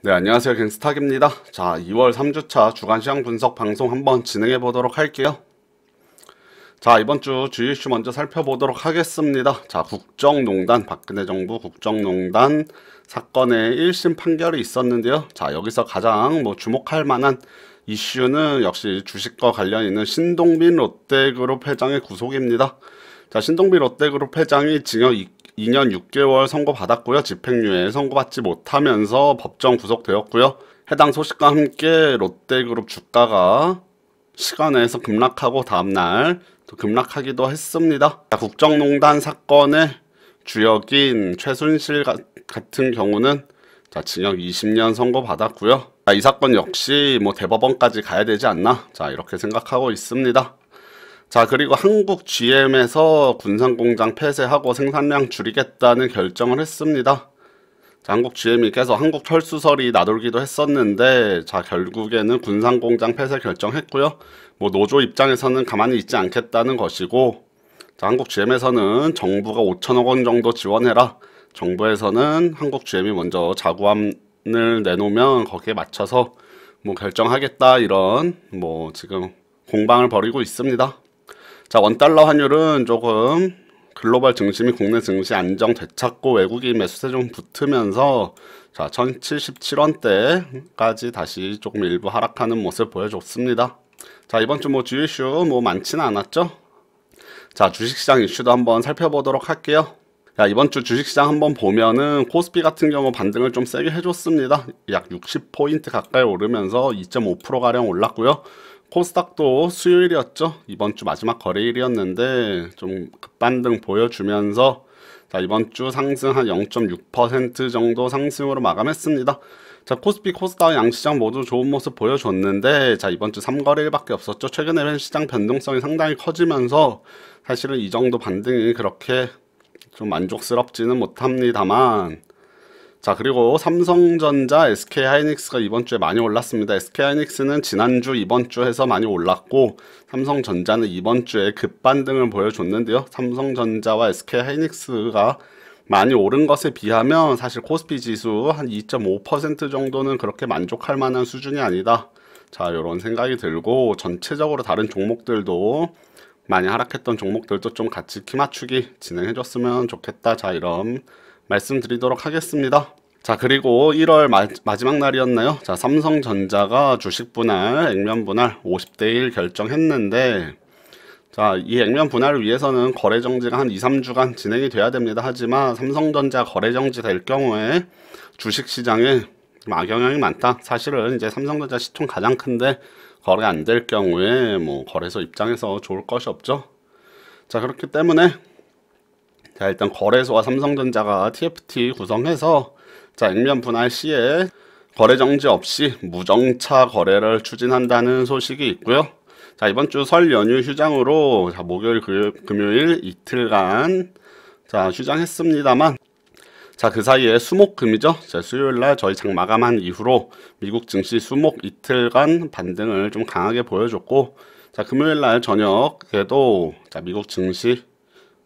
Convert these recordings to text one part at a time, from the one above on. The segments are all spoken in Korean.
네, 안녕하세요. 갱스탁입니다. 자, 2월 3주차 주간시장 분석 방송 한번 진행해 보도록 할게요. 자, 이번 주 주요 이슈 먼저 살펴보도록 하겠습니다. 자, 국정농단, 박근혜 정부 국정농단 사건의 1심 판결이 있었는데요. 자, 여기서 가장 주목할 만한 이슈는 역시 주식과 관련 있는 신동빈 롯데그룹 회장의 구속입니다. 자, 신동빈 롯데그룹 회장이 징역 2년 6개월 선고받았고요. 집행유예 선고받지 못하면서 법정 구속되었고요. 해당 소식과 함께 롯데그룹 주가가 시간에서 급락하고 다음날 또 급락하기도 했습니다. 자, 국정농단 사건의 주역인 최순실 같은 경우는 자, 징역 20년 선고받았고요. 자, 이 사건 역시 대법원까지 가야 되지 않나? 자, 이렇게 생각하고 있습니다. 자, 그리고 한국 GM에서 군산공장 폐쇄하고 생산량 줄이겠다는 결정을 했습니다. 자, 한국 GM이 계속 한국 철수설이 나돌기도 했었는데, 자, 결국에는 군산공장 폐쇄 결정했고요. 노조 입장에서는 가만히 있지 않겠다는 것이고, 자, 한국 GM에서는 정부가 5천억 원 정도 지원해라. 정부에서는 한국 GM이 먼저 자구안을 내놓으면 거기에 맞춰서 결정하겠다, 이런 지금 공방을 벌이고 있습니다. 자, 원달러 환율은 조금 글로벌 증시 및 국내 증시 안정 되찾고 외국인 매수세 좀 붙으면서 자, 1077원대까지 다시 조금 일부 하락하는 모습 보여줬습니다. 자, 이번 주 주요 이슈 많지는 않았죠? 자, 주식시장 이슈도 한번 살펴보도록 할게요. 자, 이번 주 주식시장 한번 보면은 코스피 같은 경우 반등을 좀 세게 해줬습니다. 약 60포인트 가까이 오르면서 2.5%가량 올랐고요. 코스닥도 수요일이었죠. 이번 주 마지막 거래일이었는데 좀 급반등 보여주면서 자, 이번 주 상승 한 0.6% 정도 상승으로 마감했습니다. 자, 코스피, 코스닥 양시장 모두 좋은 모습 보여줬는데 자, 이번 주 3거래일밖에 없었죠. 최근에 시장 변동성이 상당히 커지면서 사실은 이 정도 반등이 그렇게 좀 만족스럽지는 못합니다만 자, 그리고 삼성전자, SK하이닉스가 이번 주에 많이 올랐습니다. SK하이닉스는 지난주, 이번 주 해서 많이 올랐고 삼성전자는 이번 주에 급반등을 보여줬는데요. 삼성전자와 SK하이닉스가 많이 오른 것에 비하면 사실 코스피 지수 한 2.5% 정도는 그렇게 만족할 만한 수준이 아니다. 자, 이런 생각이 들고 전체적으로 다른 종목들도 많이 하락했던 종목들도 좀 같이 키 맞추기 진행해줬으면 좋겠다. 자, 이런 말씀드리도록 하겠습니다. 자, 그리고 1월 마지막 날이었나요? 자, 삼성전자가 주식 분할, 액면 분할 50대 1 결정했는데 자, 이 액면 분할을 위해서는 거래 정지가 한 2, 3주간 진행이 돼야 됩니다. 하지만 삼성전자 거래 정지 될 경우에 주식 시장에 악영향이 많다. 사실은 이제 삼성전자 시총 가장 큰데 거래 안 될 경우에 거래소 입장에서 좋을 것이 없죠. 자, 그렇기 때문에 자, 일단 거래소와 삼성전자가 TFT 구성해서 자, 액면 분할 시에 거래 정지 없이 무정차 거래를 추진한다는 소식이 있고요. 자, 이번 주 설 연휴 휴장으로 자, 목요일, 금요일 이틀간 자, 휴장했습니다만 자, 그 사이에 수목금이죠. 자, 수요일 날 저희 장 마감한 이후로 미국 증시 수목 이틀간 반등을 좀 강하게 보여줬고 자, 금요일 날 저녁에도 자, 미국 증시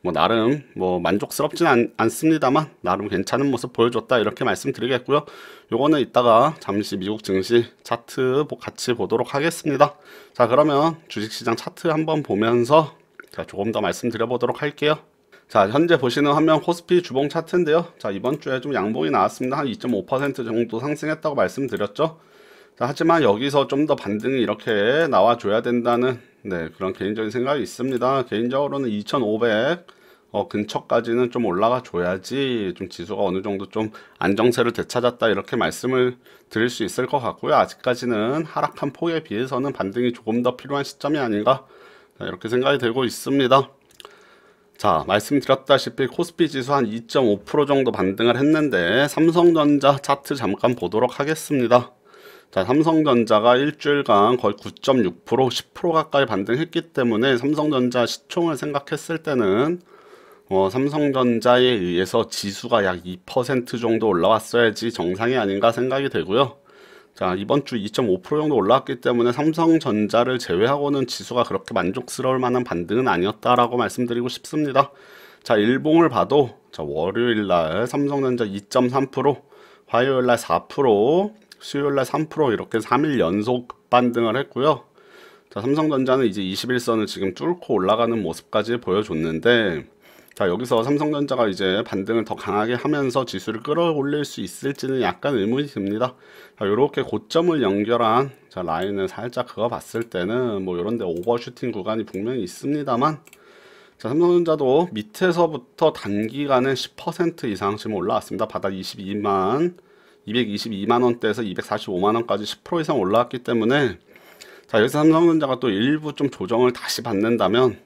나름 만족스럽진 않습니다만 나름 괜찮은 모습 보여줬다 이렇게 말씀드리겠고요. 요거는 이따가 잠시 미국 증시 차트 같이 보도록 하겠습니다. 자, 그러면 주식시장 차트 한번 보면서 자, 조금 더 말씀드려보도록 할게요. 자, 현재 보시는 화면 코스피 주봉 차트인데요. 자, 이번 주에 좀 양봉이 나왔습니다. 한 2.5% 정도 상승했다고 말씀드렸죠. 자, 하지만 여기서 좀 더 반등이 이렇게 나와줘야 된다는 그런 개인적인 생각이 있습니다. 개인적으로는 2500 근처까지는 좀 올라가 줘야지 좀 지수가 어느 정도 좀 안정세를 되찾았다 이렇게 말씀을 드릴 수 있을 것 같고요. 아직까지는 하락한 폭에 비해서는 반등이 조금 더 필요한 시점이 아닌가 이렇게 생각이 되고 있습니다. 자, 말씀드렸다시피 코스피 지수 한 2.5% 정도 반등을 했는데 삼성전자 차트 잠깐 보도록 하겠습니다. 자, 삼성전자가 일주일간 거의 9.6%, 10% 가까이 반등했기 때문에 삼성전자 시총을 생각했을 때는 삼성전자에 의해서 지수가 약 2% 정도 올라왔어야지 정상이 아닌가 생각이 되고요. 자, 이번 주 2.5% 정도 올라왔기 때문에 삼성전자를 제외하고는 지수가 그렇게 만족스러울 만한 반등은 아니었다라고 말씀드리고 싶습니다. 자, 일봉을 봐도 자, 월요일 날 삼성전자 2.3%, 화요일날 4%, 수요일날 3% 이렇게 3일 연속 급반등을 했고요. 자, 삼성전자는 이제 21선을 지금 뚫고 올라가는 모습까지 보여줬는데, 자, 여기서 삼성전자가 이제 반등을 더 강하게 하면서 지수를 끌어올릴 수 있을지는 약간 의문이 듭니다. 자, 요렇게 고점을 연결한 자, 라인을 살짝 그어 봤을 때는 뭐 요런데 오버슈팅 구간이 분명히 있습니다만, 자, 삼성전자도 밑에서부터 단기간에 10% 이상 지금 올라왔습니다. 바닥 222만 원대에서 245만 원까지 10% 이상 올라왔기 때문에, 자, 여기서 삼성전자가 또 일부 좀 조정을 다시 받는다면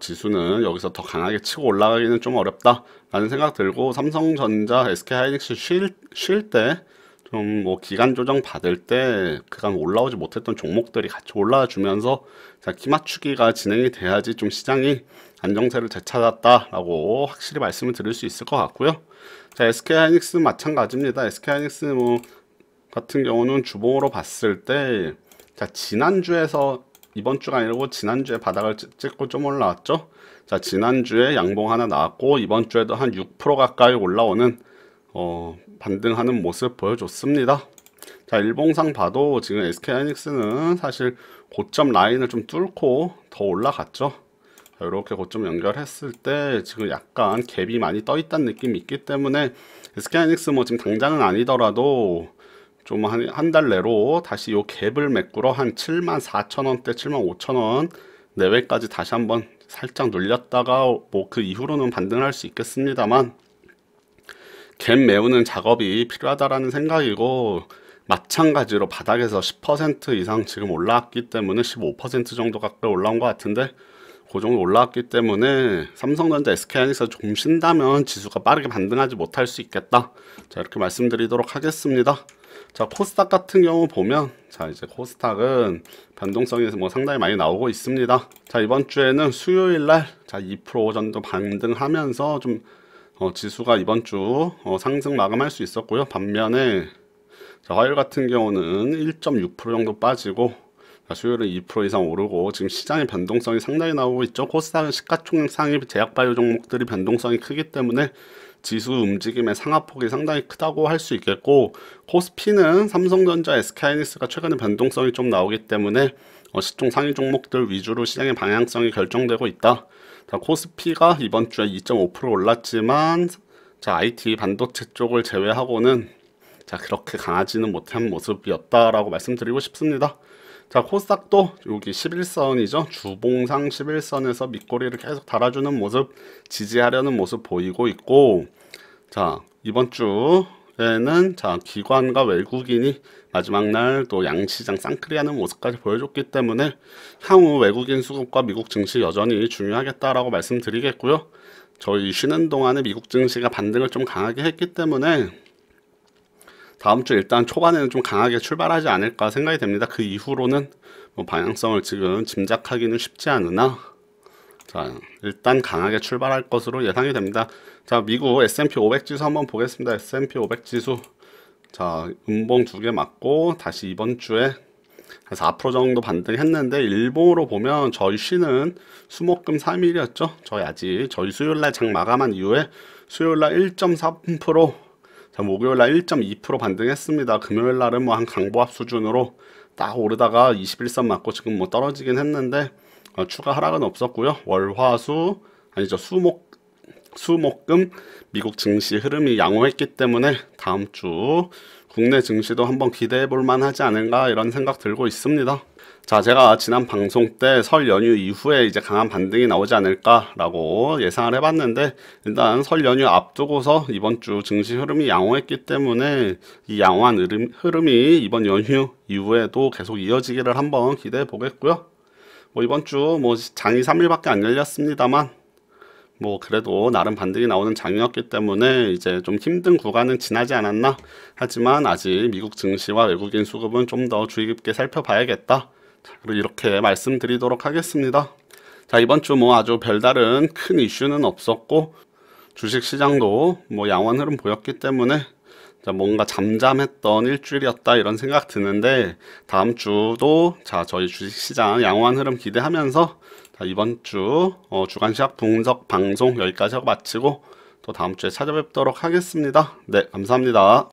지수는 여기서 더 강하게 치고 올라가기는 좀 어렵다라는 생각 들고, 삼성전자, SK하이닉스 쉴 때 좀 뭐 기간 조정 받을 때 그간 올라오지 못했던 종목들이 같이 올라와 주면서 자, 키 맞추기가 진행이 돼야지 좀 시장이 안정세를 되찾았다라고 확실히 말씀을 드릴 수 있을 것 같고요. 자, SK하이닉스 마찬가지입니다. SK하이닉스 뭐 같은 경우는 주봉으로 봤을 때, 자, 지난주에서 이번 주가 아니고 지난주에 바닥을 찍고 좀 올라왔죠. 자, 지난주에 양봉 하나 나왔고 이번 주에도 한 6% 가까이 올라오는 반등하는 모습 보여줬습니다. 자, 일봉상 봐도 지금 SK하이닉스는 사실 고점 라인을 좀 뚫고 더 올라갔죠. 자, 이렇게 고점 연결했을 때 지금 약간 갭이 많이 떠 있다는 느낌이 있기 때문에 SK하이닉스 뭐 지금 당장은 아니더라도 좀 한 달 내로 다시 요 갭을 메꾸러 한 74,000원대, 75,000원 내외까지 다시 한번 살짝 눌렸다가 뭐 그 이후로는 반등할 수 있겠습니다만, 갭 메우는 작업이 필요하다라는 생각이고, 마찬가지로 바닥에서 10% 이상 지금 올라왔기 때문에 15% 정도 가까이 올라온 것 같은데, 그 정도 올라왔기 때문에 삼성전자, SK하이닉스 좀 쉰다면 지수가 빠르게 반등하지 못할 수 있겠다. 자, 이렇게 말씀드리도록 하겠습니다. 자, 코스닥 같은 경우 보면, 자, 이제 코스닥은 변동성이 뭐 상당히 많이 나오고 있습니다. 자, 이번 주에는 수요일 날, 자, 2% 정도 반등하면서 좀, 지수가 이번 주, 상승 마감할 수 있었고요. 반면에, 자, 화요일 같은 경우는 1.6% 정도 빠지고, 자, 수요일은 2% 이상 오르고, 지금 시장의 변동성이 상당히 나오고 있죠. 코스닥은 시가총액 제약바이오 종목들이 변동성이 크기 때문에, 지수 움직임의 상하폭이 상당히 크다고 할 수 있겠고, 코스피는 삼성전자, SK하이닉스가 최근에 변동성이 좀 나오기 때문에 시총 상위 종목들 위주로 시장의 방향성이 결정되고 있다. 자, 코스피가 이번 주에 2.5% 올랐지만, 자, IT 반도체 쪽을 제외하고는 자, 그렇게 강하지는 못한 모습이었다라고 말씀드리고 싶습니다. 자, 코스닥도 여기 11선이죠. 주봉상 11선에서 밑꼬리를 계속 달아주는 모습, 지지하려는 모습 보이고 있고, 자, 이번 주에는 자, 기관과 외국인이 마지막 날 또 양시장 쌍크리하는 모습까지 보여줬기 때문에 향후 외국인 수급과 미국 증시 여전히 중요하겠다라고 말씀드리겠고요. 저희 쉬는 동안에 미국 증시가 반등을 좀 강하게 했기 때문에 다음 주 일단 초반에는 좀 강하게 출발하지 않을까 생각이 됩니다. 그 이후로는 뭐 방향성을 지금 짐작하기는 쉽지 않으나, 자, 일단 강하게 출발할 것으로 예상이 됩니다. 자, 미국 S&P 500 지수 한번 보겠습니다. S&P 500 지수, 자, 음봉 2개 맞고 다시 이번 주에 한 4% 정도 반등했는데, 일봉으로 보면 저희 쉬는 수목금 3일이었죠. 저희 수요일날 장 마감한 이후에 수요일날 1.3%, 자, 목요일날 1.2% 반등했습니다. 금요일날은 뭐 한 강보합 수준으로 딱 오르다가 21선 맞고 지금 뭐 떨어지긴 했는데 추가 하락은 없었고요. 월화수 아니죠, 수목금 미국 증시 흐름이 양호했기 때문에 다음 주 국내 증시도 한번 기대해 볼 만하지 않은가 이런 생각 들고 있습니다. 자, 제가 지난 방송 때 설 연휴 이후에 이제 강한 반등이 나오지 않을까라고 예상을 해봤는데, 일단 설 연휴 앞두고서 이번 주 증시 흐름이 양호했기 때문에 이 양호한 흐름이 이번 연휴 이후에도 계속 이어지기를 한번 기대해 보겠고요. 뭐 이번 주 뭐 장이 3일밖에 안 열렸습니다만, 뭐 그래도 나름 반등이 나오는 장이었기 때문에 이제 좀 힘든 구간은 지나지 않았나. 하지만 아직 미국 증시와 외국인 수급은 좀 더 주의 깊게 살펴봐야겠다. 자, 그리고 이렇게 말씀드리도록 하겠습니다. 자, 이번 주 뭐 아주 별다른 큰 이슈는 없었고, 주식시장도 뭐 양호한 흐름 보였기 때문에 자, 뭔가 잠잠했던 일주일이었다 이런 생각 드는데, 다음 주도 자, 저희 주식시장 양호한 흐름 기대하면서 자, 이번 주 주간 시각 분석 방송 여기까지 하고 마치고 또 다음 주에 찾아뵙도록 하겠습니다. 네, 감사합니다.